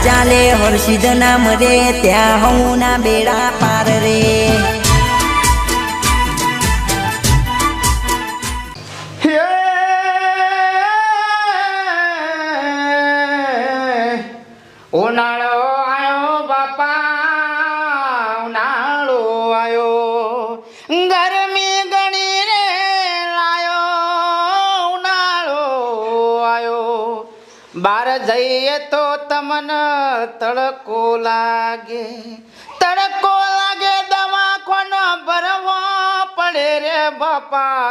ચાલે હર્ષિદ નામ રે ત્યાં હું ના બેડા પાર રે ઉનાળો આયો બાપા ઉનાળો આયો ગરમી ગણી રે લાયો ઉનાળો આયો બાર જઈએ તો તમને તડકો લાગે દવાખાનો ભરવો પડે રે બાપા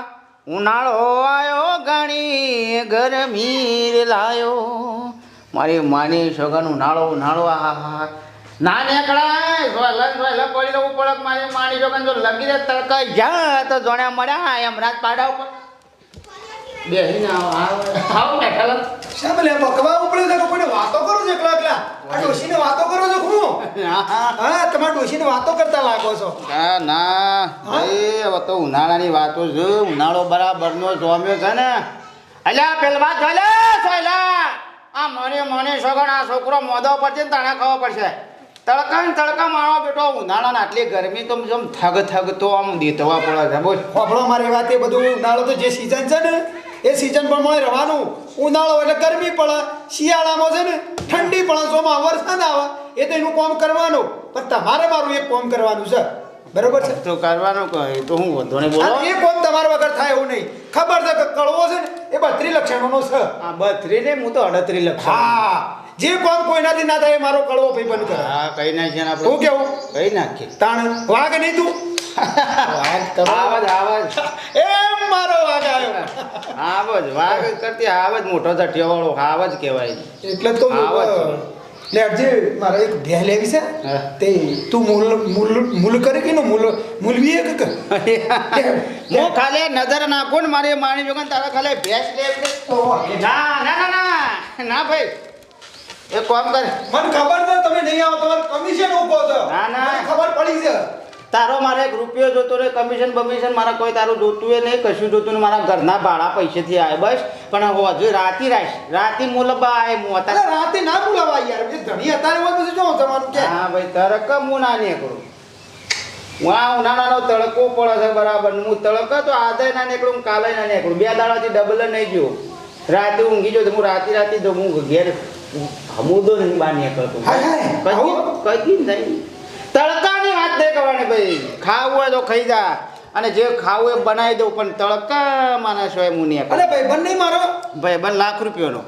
ઉનાળો આયો ઘણી ગરમી લાયો મારી માની સગન ઉનાળો આ ના નીકળાય પડી જવું પડે મારી માની સગન જો લગી દે તડકાઈ જા તો જોણ્યા મળ્યા એમ રાત પાડા ઉપર બેહીને આવો બેઠા સામે લે બકવા ઉપડે છે કોઈને વાતો કરો છો એકલા એકલા આ ડોશીને વાતો કરો છો હું હા તમાર ડોશીને વાતો કરતા લાગો છો ના ભાઈ હવે તો ઉનાળાની વાતો છે ઉનાળો બરાબરનો જોમ્યો છે ને અલ્યા પેલવા ચાલે સોયલા આ મને સગણ આ છોકરો મોદો પડશે ને તાણે ખાવા પડશે તડકા મારો બેટો ઉનાળાના આટલી ગરમી તો જેમ થગ તો આમ દેતવા પડે છે બોલ આપણો મારી વાત એ બધું ઉનાળો તો જે સીઝન છે ને એ સીઝન પ્રમાણે રહેવાનું ઉનાળો એટલે ગરમી પડે શિયાળામાં છે ને ઠંડી પડે ચોમાં વરસાદ આવે એ તો એનું કામ કરવાનું પણ તમારે મારું એક કામ કરવાનું છે બરોબર છે તો કરવાનું કહે તો હું વધુ ને બોલો એ કામ તમારા વગર થાય એવું નહીં ખબર છે કે કળવો છે ને એ 32 લક્ષણોનો છે આ 32 ને હું તો 38 લક્ષણ હા જે કામ કોઈનાથી ના થાય મારો કળવો ભાઈ બંધ કરે હા કઈ નાખીએ ને આપણે હું કેવું કઈ નાખીએ તાણ વાઘ નહીં તું આવાજ એ મારો વાઘ આવ્યો વાઘ કરતી આવાજ મોટો જટિયો વાળો આવાજ કહેવાય એટલે તો લે અરજી મારે એક ભેહ લેવી છે તે તું મૂલ કરે કે મૂલવી એક કે હું ખાલી નજર નાખું ને મારી માણી જોગન તારા ખાલી ભેંસ લે ના ભાઈ એક કામ કર મને ખબર છે તમે નહીં આવો તમારું કમિશન ઉભો છે ના ખબર પડી છે તારો મારે એક રૂપિયો જોતો રે કમિશન બમિશન મારા કોઈ તારું જોતું એ નહીં કશું જોતું ને મારા ઘરના ભાડા પૈસેથી આવે બસ પણ હજુ રાતી મુલબા આવે હું અરે રાતે ના બોલાવા યાર એ ધણી અત્યારે હોય પછી જો તમારું કે હા ભાઈ તરક હું ના નીકળું હું આ ઉનાળાનો તડકો પડે છે બરાબર હું તડકો તો આજે ના નીકળું કાલે ના નીકળું 2 દાડાથી ડબલ નહીં ગયો રાતે ઊંઘી જો હું રાતે જો હું ઘેર હમુદો નહીં બહાર નીકળતો કઈ નહીં તડકાની વાત નહીં કરવાની ભાઈ ખાવું હોય તો ખાઈ જા અને જે ખાવું એ બનાવી દઉં પણ તડકા માના સિવાય હું નહીં અરે ભાઈ બંને મારો ભાઈ બન લાખ રૂપિયાનો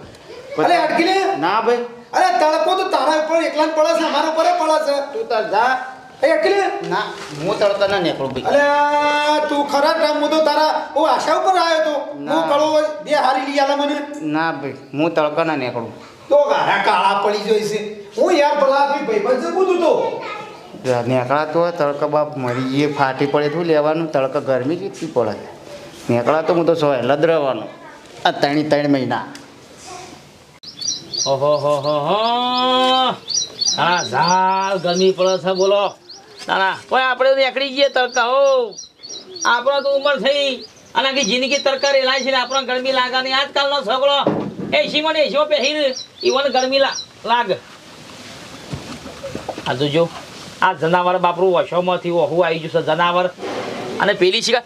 અરે અટકી લે ના ભાઈ અરે તડકો તો તારા ઉપર એકલા જ પડે છે અમારા ઉપર પડે છે તું તાર જા એ અટકી લે ના હું તડકા ના નીકળું ભાઈ અરે તું ખરા ટાઈમ હું તો તારા આશા ઉપર આવ્યો તો હું કળો બે હારી લઈ આલા મને ના ભાઈ હું તડકા ના નીકળું તો ગારા કાળા પડી જોઈ છે હું યાર ભલા ભાઈ બંધ કૂદું તો નીકળાતો હોય તડકા બાપ મરી જઈએ ફાટી પડે શું લેવાનું તડકા ગરમી કેટલી પડે નીકળાતો હું તો સહેલ જ રહેવાનું આ 3 મહિના ઓહો હા ઝાલ ગરમી પડે છે બોલો ના કોઈ આપણે નીકળી જઈએ તડકા હો આપણો તો ઉંમર થઈ અને કે જિંદગી તડકા રેલાય છે ને આપણને ગરમી લાગવાની આજકાલનો છોકરો એસી પહેરી ઈવન ગરમી લાગે આ જોજો આ જનાવર બાપરું વશોમાંથી ઓહું આવી ગયું છે જનાવર અને પેલી છે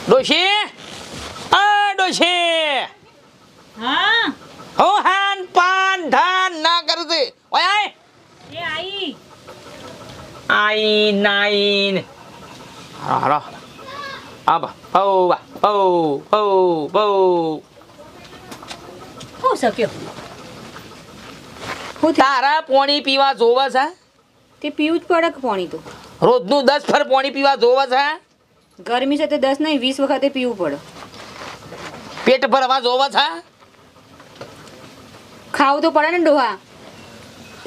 ડોશી હા હો હાન પાન ધાન ના કરજે ઓય આય એ આઈ નાઈન હારો આબા બહુ હો સક્યો હું તારા પાણી પીવા જોવે છે તે પીવું જ પડે કે પાણી તો રોજનું 10 ફર પાણી પીવા જોવે છે ગરમી છે તે 10 નહીં 20 વખતે પીવું પડે પેટ ભરવા જોવે છે ખાવું તો પડે ને ડોહા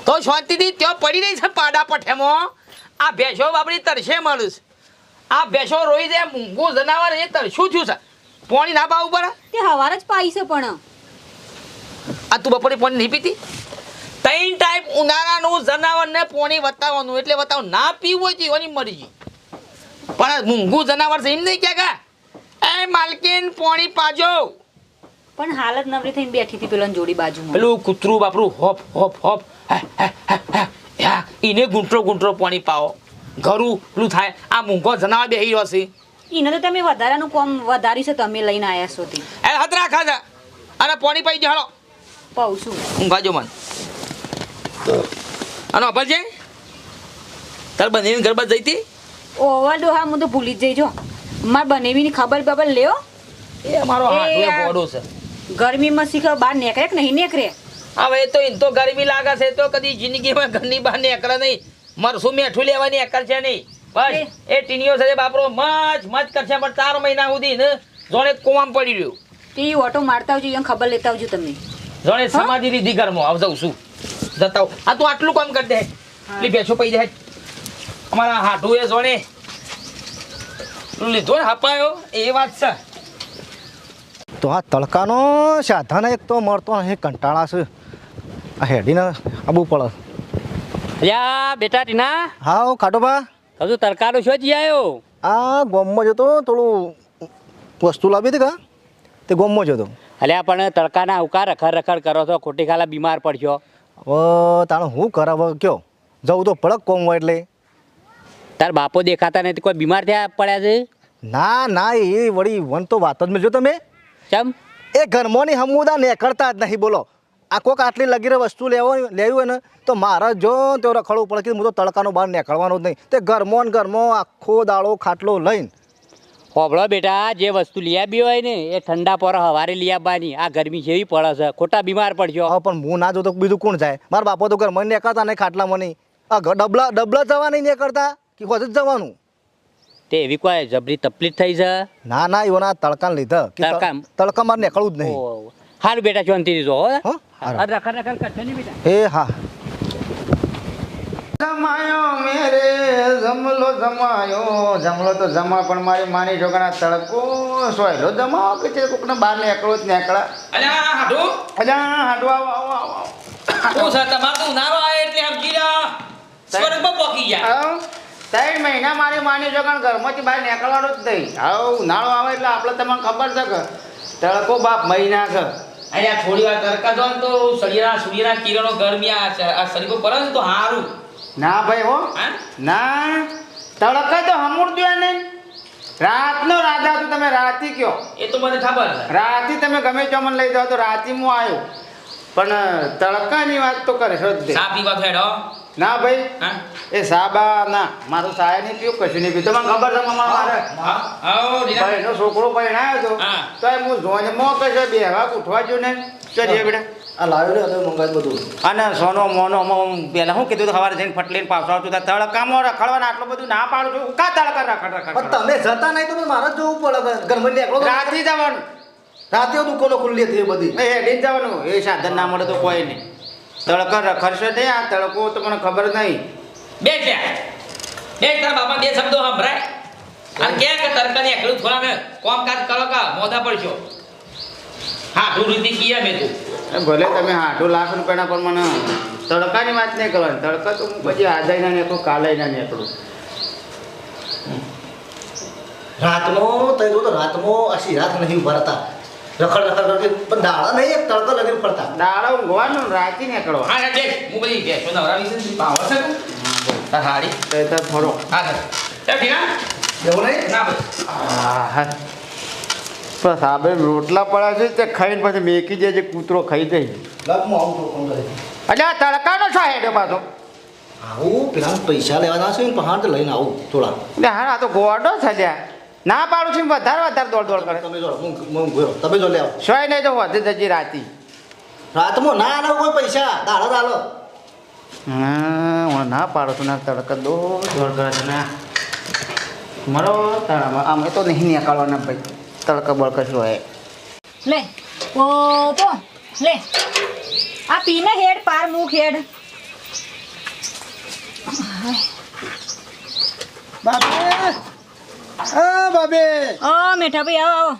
તો શાંતિથી ત્યાં પડી રહી છે પાડા પઠેમાં આ ભેંસો બાપડી તરસે મળીશ આ ભેંસો રોઈ જાય મૂંગું જનાવર એ તરશું થયું છે પાણી ના પાવું પડે તે હવાર જ પાઈ છે પણ આ તું બપોરે પાણી નહીં પીતી 3 ટાઈમ ઉનાળાનું જનાવરને પાણી વતાવવાનું એટલે વતાવ ના પીવું હોય તો એની મરજી પણ મૂંગું જનાવર છે એમ નહીં ક્યાં એ માલકીન પાણી પાજો પણ હાલત નવરી થઈને બેઠી હતી પેલા જોડી બાજુમાં. પેલું કૂતરું બાપરું હોપ હોપ હોપ એને ગુંટરો પાણી પાવો ઘરું પેલું થાય. આ મૂંગો જનાવર બેહી રહ્યો છે. એને તો તમે વધારાનું કામ વધાર્યું છે, તમે લઈને આવ્યા છો તે. એ હાથ રાખા છે અને પાણી પાઈ જાડો પાઉં છું. ઊંઘાજો મન અને અભર છે તાર બનેવી ગરબા જઈ હતી. ઓવર ડોહા હું તો ભૂલી જ જઈ જો. મારે બનેવીની ખબર બબર લ્યો. એ અમારો હાથ એ ગોડો છે. ગરમીમાં શીખર બહાર નીકળે કે નહીં નીકળે. હવે તો ઇન તો ગરમી લાગે છે તો કદી જિંદગીમાં ઘરની બહાર નીકળે નહીં. મરસું મેઠું લેવાની અકલ છે નહીં. બસ એ ટીણીઓ સાથે બાપરો મચ કરશે પણ 4 મહિના સુધી ને જોડે કોમ પડી રહ્યું. તે ઓટો મારતા આવજો, એને ખબર લેતા આવજો તમે. જોડે સમાધિ રીધી ઘરમાં આવ જાઉં છું જતા આવું. આ તું આટલું કામ કરી દે એટલે બેસો પડી જાય. અમારા હાટું એ જોડે લીધો ને હપાયો એ વાત છે. તો આ તડકાનો સાધન એક તો મળતો નહીં, કંટાળા છે. આ હેડીને આવવું પડે. અલ્યા બેટા ટીના, હા ખાટોબા, હજુ તરકારો શું જ આવ્યો? આ ગોમમાં જતો થોડું વસ્તુ લાવી હતી કા તે ગોમમાં જતો. અલ્યા પણ તડકાના ઉકા રખડ કરો છો, ખોટી ખાલા બીમાર પડશો. હવે તાણે હું કરાવ કયો જવું તો પડક કોમ હોય એટલે. તાર બાપો દેખાતા નથી, કોઈ બીમાર થયા પડ્યા છે? ના ના એ વળી વન તો વાત જ મળજો તમે. ચમ? એ ઘરમાંની હમુદા નીકળતા જ નહીં બોલો. આ કોક આટલી લગીરે વસ્તુ લેવી હોય ને તો મારે જો તો રખડવું પડે કે હું તો તડકાનો બહાર નીકળવાનો જ નહીં. તે ઘરમાં આખો દાડો ખાટલો લઈને. હોબળો બેટા, જે વસ્તુ લઈ આવી હોય ને એ ઠંડા પર હવારે લઈ આવવાની. આ ગરમી જેવી પડે છે, ખોટા બીમાર પડશો. હા પણ હું ના જો તો બીજું કોણ જાય? મારા બાપો તો ઘરમાં નીકળતા નહીં, ખાટલામાં નહીં. આ ડબલા જવા નહીં નીકળતા કે હોજ જ જવાનું. તે એવી કોઈ જબરી તકલીફ થઈ છે? ના ના એઓના તડકાને લીધા તડકા મારે નીકળવું જ નહીં. સારું બેટા, શાંતિ દીધો હો. હો? રખડ કરશે ને બેટા. એ હા જમાયો મેરે જમલો તો જમા પણ મારી માની છોકરા તડકો સોયલો જમાવો કે છે કોકને બહાર નીકળો જ નીકળા. અલ્યા હાટું અલ્યા હાડો આવો શું છે તમારે તો ઉનાળો આવે એટલે આમ કીડા સ્વર્ગમાં પોકી જાય. 3 મહિના મારી માની છોકરા ઘરમાંથી બહાર નીકળવાનું જ નહીં. હવે ઉનાળો આવે એટલે આપણે તમને ખબર છે કે તડકો બાપ મહિના છે. અહીંયા થોડી વાર તડકા જો ને તો સૂર્યના કિરણો ગરમી આ શરીર પર પડે ને તો સારું. ના ભાઈ હો હા ના તડકા તો હમુરતું ને રાતનો રાજા તો તમે રાતી કયો. એ તો મને ખબર છે. રાતી તમે ગમે ત્યાં મને લઈ જાઓ તો રાતી હું આવ્યો પણ તડકાની વાત તો કરે છો જ તે. સા પીવા થેડો ના ભાઈ હા એ સાબા ના મારું સાયા નહીં પીવું કશું નહીં પીવું. તમને ખબર છે મારે આવો દીના ભાઈનો છોકરો પરણાયો હતો હા. તો એ હું જોનમાં કશે બેહવા ઉઠવા જો ને ચડીએ બેટા આ લાવ્યો ને મંગાવી બધું. અને સોનો મોનો પહેલા શું કીધું સવારે જઈને ફટલીને પાછો આવતું તડકામાં રખડવાના આટલું બધું ના પાડું છું કા તડકા રખડ પણ તમે જતા નહીં તો મારે જ જવું પડે. ઘરમાં નીકળો રાતી જવાનું રાતે દુકાનો ખુલ્લી હતી એ બધી. એ હેડી જવાનું એ સાધન ના મળે તો કોઈ નહીં. તડકા રખડશે નહીં આ તડકો તો મને ખબર નહીં. બે તારા બાપા 2 શબ્દો સંભળાય અને કે તરકાની એકલું થોડા ને કામકાજ કરો કા મોઢા પડશો. હા તું રીતિ કીયા મેં તું ભલે તમે 8 લાખ રૂપિયાના પણ મને તડકાની વાત નહીં કરવાની. તડકા તો હું પછી આજે ના નીકળું કાલે ના નીકળું. રાતમાં તઈ તો રાતમાં આશી રાત નહીં ઉભા હતા. રખડ કરતી પણ દાડા નહીં એક તડકો લગીને પડતા. દાડા ઊંઘવાનું રાતી નીકળવા. હા બે હું બધી બેસો નવરાવી છે પાવર છે તાર હાડી તો થોડો હા ચાલ ઠીક એવું નહીં ના ભાઈ હા બસ આપણે રોટલા પડ્યા છે તે ખાઈને પછી મેકી જાય કૂતરો ખાઈ જાય. લગમાં આવું તો કોણ કરે? એટલે આ તડકાનો છો હેડ્યો પાછો. આવું પેલા પૈસા લેવાના છે ને પહાડ તો લઈને આવું થોડા. એટલે હા આ તો ગોડો છે ત્યાં ના પાડું છું વધારે દોડ કરે. તમે જો તમે જો લે આવો. સોય નહીં તો વધે જજી રાતી. રાતમાં ના આલો કોઈ પૈસા દાડો દાલો. હા હું ના પાડું છું ના તડકા દોડ કરે છે ને મારો તળામાં અમે તો નહીં નીકળવાના ભાઈ તડકા બળકા શું હોય. લે પોપો લે આ પીને હેડ પાર મુખ હેડ. બાબે હા બાબે ઓ મેઠા ભાઈ આવો આવો.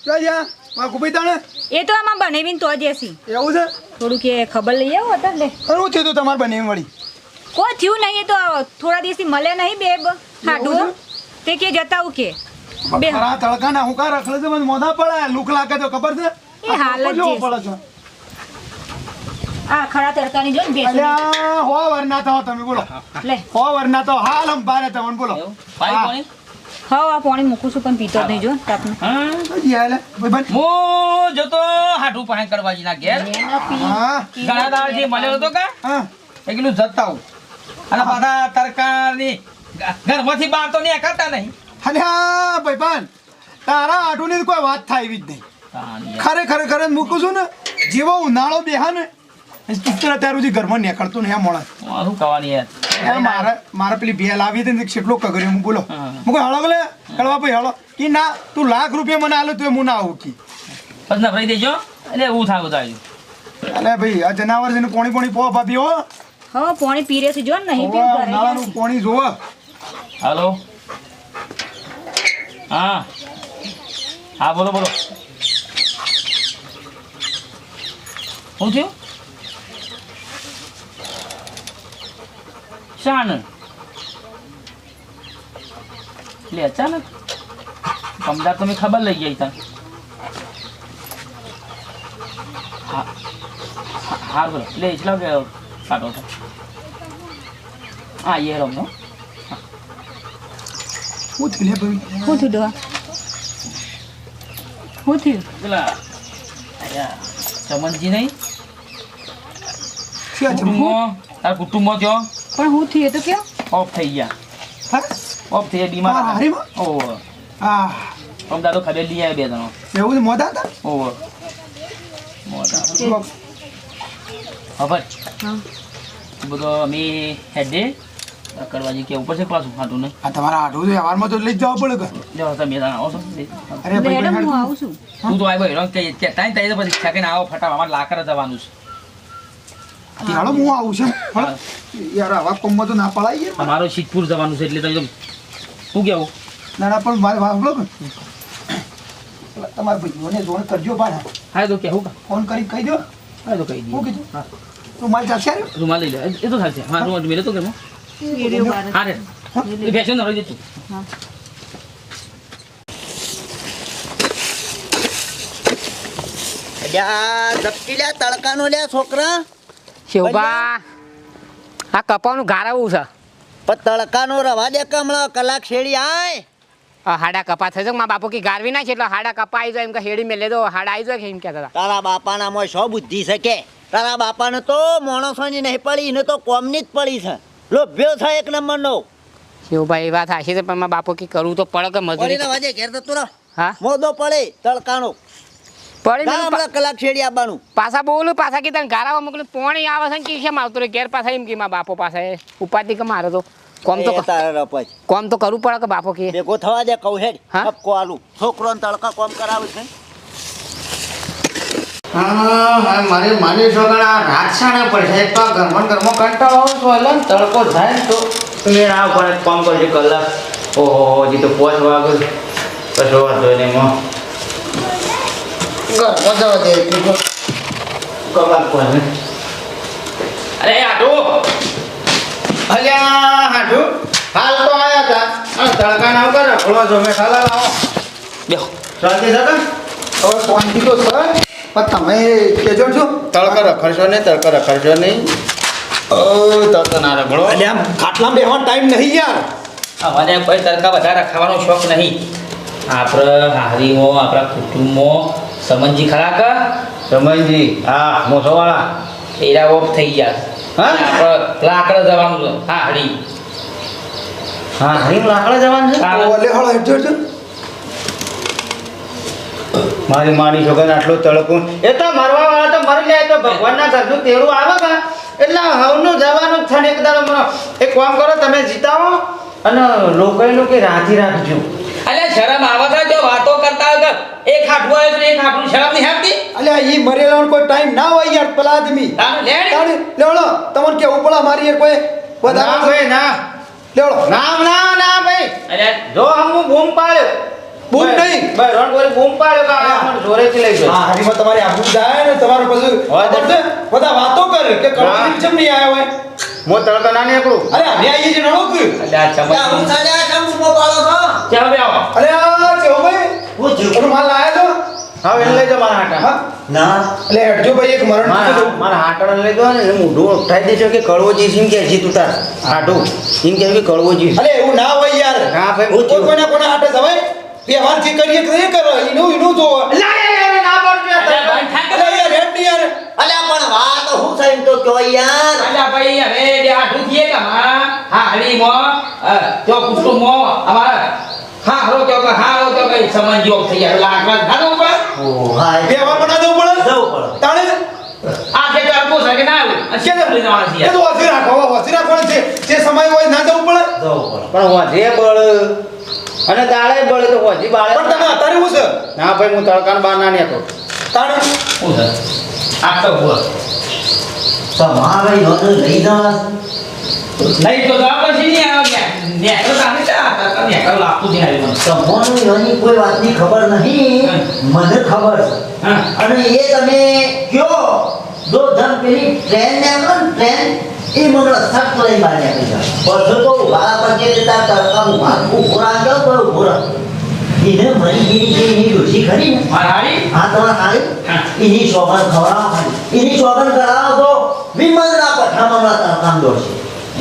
ક્યાં જા માં કુપી તાણે એ તો આમાં બનાવીને તો જસી એવું છે. થોડું કે ખબર લઈ આવો અત્યારે લે. શું થયું તું તમારે બને વળી? કોઈ થયું નહીં, એ તો થોડા દિવસથી મળે નહીં બેબ હાડું તે કે જતા હું કે બે ખરા તડકા ના હું કા રખડે છે મને મોઢા પડે લુક લાગે તો ખબર છે. એ હાલ જ કેવો જે પડે છે આ ખડા તડકાની જો ને બેસો અલ્યા હો વરના તો તમે બોલો લે હો વરના તો હાલ અંબારે તમને બોલો પાણી પાણી હા આ પાણી મૂકું છું પણ પીતો જ નહીં જો તાપનું હજી આલે ભાઈ હું જતો હાટું પાણી કરવાજી ના ઘેર એના પી હા ઘણા દાડથી મળ્યો હતો કા હા એ કીધું જતા આવું અને પાછા તરકારની ઘરમાંથી બહાર તો નીકળતા નહીં અલ્યા ભાઈબંધ તારા આટુની કોઈ વાત થાય એવી જ નહીં ખરે મૂકું છું ને જેવો ઉનાળો બેહા ને ચિત્ર અત્યાર સુધી ઘરમાં નીકળતું નહીં આ મોણા શું કવાની યાર મારે પેલી ભેલ આવી હતી ને કેટલો કગર્યો હું બોલો હું કોઈ હળો બોલે કળવા ભાઈ હળો કે ના તું લાખ રૂપિયા મને આલે તો હું ના આવું કી પછી નભરાઈ દેજો એટલે એવું થાય થાય અલે ભાઈ આ જનાવર છે ને પોણી પો ભાભી હો હા પાણી પીરે છે જો ને નહીં પીવું ઘરે ઉનાળાનું પોણી જોવો હાલો હા હા બોલો બોલો શું થયું શાન એટલે અચાનક અમદાવાદ તમે ખબર લઈ ગઈ તા હા બોલો એટલે એટલા કે કાઢો છો હા એ રમનો હું થયું લે ભાઈ શું થયું ડોહા શું થયું પેલા ચમનજી નહીં શું છે કુટુંબમાં તારા કુટુંબમાં થયો પણ હું થયું એ તો કેમ ઓફ થઈ ગયા હા ઓફ થઈ ગયા બીમાર હા, હતા. હારીમાં? ઓહો આ અમદાવાદ ખબર લઈ આવ્યા બે જણો એવું છે મોદા હતા ઓહો મોટા ખબર હા બધો અમે હેડે કરવાજી કે ઉપર છે પાછું ખાટું નહીં આ તમારા આટું વ્યવહારમાં તો લઈ જ જવા પડે કે જો તમે જણા આવો છો અરે ભાઈ મેડમ હું ભાઈ આવું છું તું તો આવ્યો હેરો કે તાઈ તાઈ પછી છાકીને આવો ફટાફટ અમારે લાકર જવાનું છે હાલો હું આવું છું હળો. યાર આવા કોમમાં તો ના પડાય યાર અમારો સિદ્ધપુર જવાનું છે એટલે તો શું કેવું ના ના પણ મારે વાપરો કે તમારા ભાઈઓને જોણ કરજો પાછા હા તો કેવું ફોન કરી કહી દો હા તો કહી હું દઈએ કીધું તો મારે ચાલશે યાર રૂમાલ લઈ લે એ તો ચાલશે હા રૂમાલ મેલે તો કેમ વિડિયો બાર હા રે એ ફેશન રહી જતું હા અલ્યા ઝપકી લ્યા તડકાનો લ્યા છોકરા શિવબા આ કપાનું ગારાવું છે પણ તડકાનો રવા દે કમળો કલાક શેડી આય હાડા કપા થઈ જાય મારા બાપુ કી ગારવી ના છે એટલે હાડા કપા આવી જાય એમ કે હેડી મેલે દો હાડા આવી જાય કે એમ કહેતા હતા તારા બાપાનામાં શું બુદ્ધિ છે કે તારા બાપાને તો માણસોની નહીં પડી એને તો કોમની જ પડી છે લોભ્યો છે એક નંબરનો શિવભાઈ એ વાત હાશી છે પણ મારા બાપુ કી કરવું તો પડે કે મજૂરી પડીને વાજે ઘેર તો તું હા મોદો પડે તડકાનો પડી ના મને હમણાં કલાક શેડી આવવાનું પાછા બોલું પાછા કે તને ગારાવા મોકલું પોણી આવે છે ને કે કેમ આવતું રહે ઘેર પાછા એમ કે મારા બાપો પાસે ઉપાધિ કે મારે તો કોમ તો એ તારા રપજ કોમ તો કરવું પડે કે બાપો કે ભેગો થવા દે કહું હેડ હા? ઠપકો આલું છોકરોને તડકા કોમ કરાવે છે હા મારે માની છોકરા રાત સાણા પડશે એક તો આ ઘરમાં કંટાળો આવે તો અલગ તડકો થાય ને તો મેં આ પણ એક કામ કરજો કલાક ઓહો હજી તો 5 વાગે કશો વાંધો નહીં એમાં ઘરમાં જવા દે એટલું તો કલાક પડે અરે આટો અલ્યા હાડુ હાલ તો આયા હતા અને તડકા ના ઉપર રખડો છો મેં ખાલા લાવો બેહો શાંતિ છે કે હવે ફોનથી તો સર પણ તમે કહેજો છો તડકા રખડશો નહીં તડકા રખડશો નહીં ઓ તડકા ના રખડો એટલે આમ ખાટલામાં બેહવાનો ટાઈમ નહીં યાર અમારે કોઈ તડકા વધારે ખાવાનો શોખ નહીં આપણે હારીમાં આપણા કુટુંબમાં સમંજી ખરા કા સમયજી હા મોસોવાળા એરા ઓફ થઈ ગયા હા? આપણે લાકડા જવાનું છે હા હળી હા હરીમ લાકડા જવાનું છે ઓલે હળો હેડજો હેડજો મારી માની છોકરાને આટલો તડકો એ તો મરવા વાળા તો મરી જાય તો ભગવાનના ઘરનું તેડું આવે કે એટલે હવનું જવાનું જ છે ને એક દાડો મને એક કામ કરો તમે જીતાવો અને લોકોનું કે રાજી રાખજો અલ્યા શરમ આવે છે જો વાતો કરતા હોય કે એક હાટવું આવ્યું છે એક હાટવું શરમ નહીં આવતી અલ્યા ઈ મરેલાનો કોઈ ટાઈમ ના હોય યાર પેલા આદમી તાનું લેડ લેવડો તમને કેવું પડે મારી યાર કોઈ ના વધારે ભાઈ ના લેવડો ના ભાઈ અલ્યા જો હું બૂમ પાડ્યો બૂમ નહીં. ભાઈ રોડ પર બૂમ પાડ્યો કે આ મને જોરેથી લઈ ગયો હા હરીમાં તમારી આબરૂ જાય ને તમારે પછી હોય તો. પડશે. બધા વાતો કરે કે હા. કળવાથી ચમ નહીં આવ્યા હોય હું તડકા ના નીકળું અરે અમે આવીએ છીએ નડો કે અલ્યા ચમન ચાલો બે આવો અરે આ કેવો ભાઈ હું જીવ રૂમાલ લાયા છો હા એને લઈ જાઓ મારા હાટા હા ના એટલે હેડજો ભાઈ એક મરણ ચૂકી દઉં. મારા હાટાને લઈ દો ને એને મોઢું ઉઠાઈ દેજો કે કળવો જીસ એમ કે હજી તું તાર હાટું એમ કે કળવો જીસ અલે એવું ના હોય યાર. હા ભાઈ કોઈ કોઈના કોના હાટે જવાય વ્યવહાર જે કરીએ તો એ કરો એનું જોવો. ના પડજો અલ્યા ભાઈ ઠાક અલે યાર હેડ નહીં યાર. અલ્યા પણ વાત હું છે એમ તો કયો યાર. અલ્યા ભાઈ હવે બે આઠું થઈએ કે હા હરી મો તો કુછ મો અમાર હા હરો કે હા હરો કે સમજ જોગ થઈ ગયા લાકડા ખાધો ઉપર ઓ હાય વ્યવહાર બના દેવું પડે. જવું પડે. તાણે આ કે અરબો સકે ના આવ્યું કે લઈ જવાના છે કે તો વાસી રાખવાનું છે. જે સમય હોય ના જવું પડે. જવું પડે. પણ વધે બળ અને દાળે બળ તો વધી બાળે પણ તમે અત્યારે હું છે ના ભાઈ હું તડકાને બહાર ના નીકળું તાણે શું છે આ તો બોલ તમારે યોને લઈ જવા નહીં તો જવાબ પછી નહીં આવે ને તો સામે ચા ને કર લાગતું નહીં આવી મને તમને યોની કોઈ વાતની ખબર નહીં મને ખબર છે. હા અને એ તમે કયો જો ધન પેલી ટ્રેન ને આવો ને ટ્રેન એ મને સખ્ત લઈ બહાર નીકળી જાય પછી તો વાળા પર જે તાર તડકાનું માથું ઉભરા ગયો તો ઉભરા એને મરી ગઈ એની ડોસી ખરી ને મારી હા તમારે ખાલી એની સોગન ખવડાવો ખાલી એની સોગન કરાવો તો વિમલના પઠામાં હમણાં તડકામ દોડશે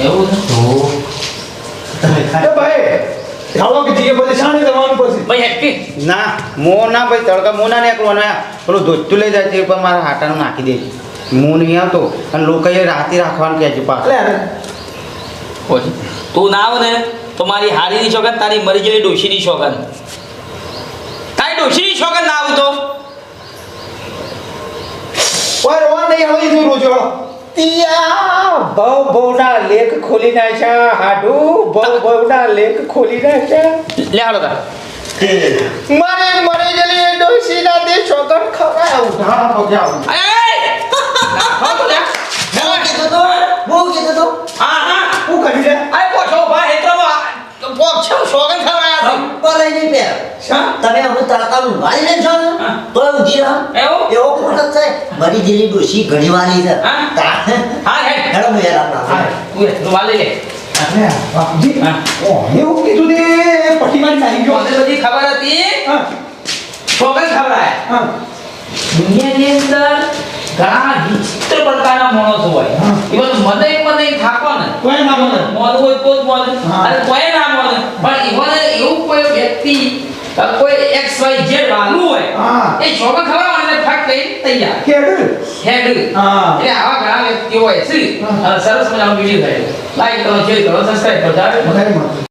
એવું છે તો તમે એ ખાલી ભાઈ ધારો કે જીએ પછી શાણે જવાનું પછી ભાઈ હેટકી ના મો ના ભાઈ તડકા મો ના નીકળું અને પેલું ધોતું લઈ જાય છે પણ મારા હાટાનું નાખી દેજો હું નહીં આવતો અને લોકોએ રાતે રાખવાનું કહે છે પાછું એટલે પછી તું ના આવ ને તો મારી હારીની શોગન તારી મરી ગયેલી ડોશીની શોગન તારી ડોશીની શોગન ના આવું તો કોઈ રવા નહીં હવે ઈ રોજો બહુ બહુના લેખ ખોલી નાખ્યા હાડુ બહુના લેખ ખોલી નાખ્યા લે હાલો તાર મારે મરી ગયેલી ડોશીના દે છોકર ખવડાય ઉઠાણા પગે આવું હા તો લે બહુ કીધું તો બહુ કીધું તો હા હા હું કરી લે આય પોછો ભાઈ હેતરમાં પોક છે શોગન ખવડાયા છે ભલે નહીં પેર તમે હવે તડકાનું વાળી લેજો ને તો ઊંઘી રહો એવું? એવો ખોટક છે મરી ગયેલી ડોશી ઘણી વાળી છે હા? હા હે હેડો મેં યાર આપણા તું રૂમાલ લઈ લે અરે બાપજી હા. ઓ એવું કીધું તે પટ્ટીમાં નાખી ગયો મને બધી ખબર હતી હા શોગન ખવડાયા હા દુનિયાની અંદર ઘણા વિચિત્ર પ્રકારના માણસો હોય હા. ઇવન મને થાકો ને કોઈ ના મને મોન હોય તો જ મોન હા. અને કોઈ ના મોન પણ ઇવન એવું કોઈ વ્યક્તિ કોઈ એક્સ વાય ઝેડ વાળું હોય હા. એ શોગન ખવડાવવાને ફટ લઈ તૈયાર કેડ હેડ હા. એટલે આવા ઘણા વ્યક્તિઓ હોય છે હા. અને સરસ મજાનો વિડીયો થાય લાઈક કરો શેર કરો સબસ્ક્રાઇબ કરો વધારે મળતું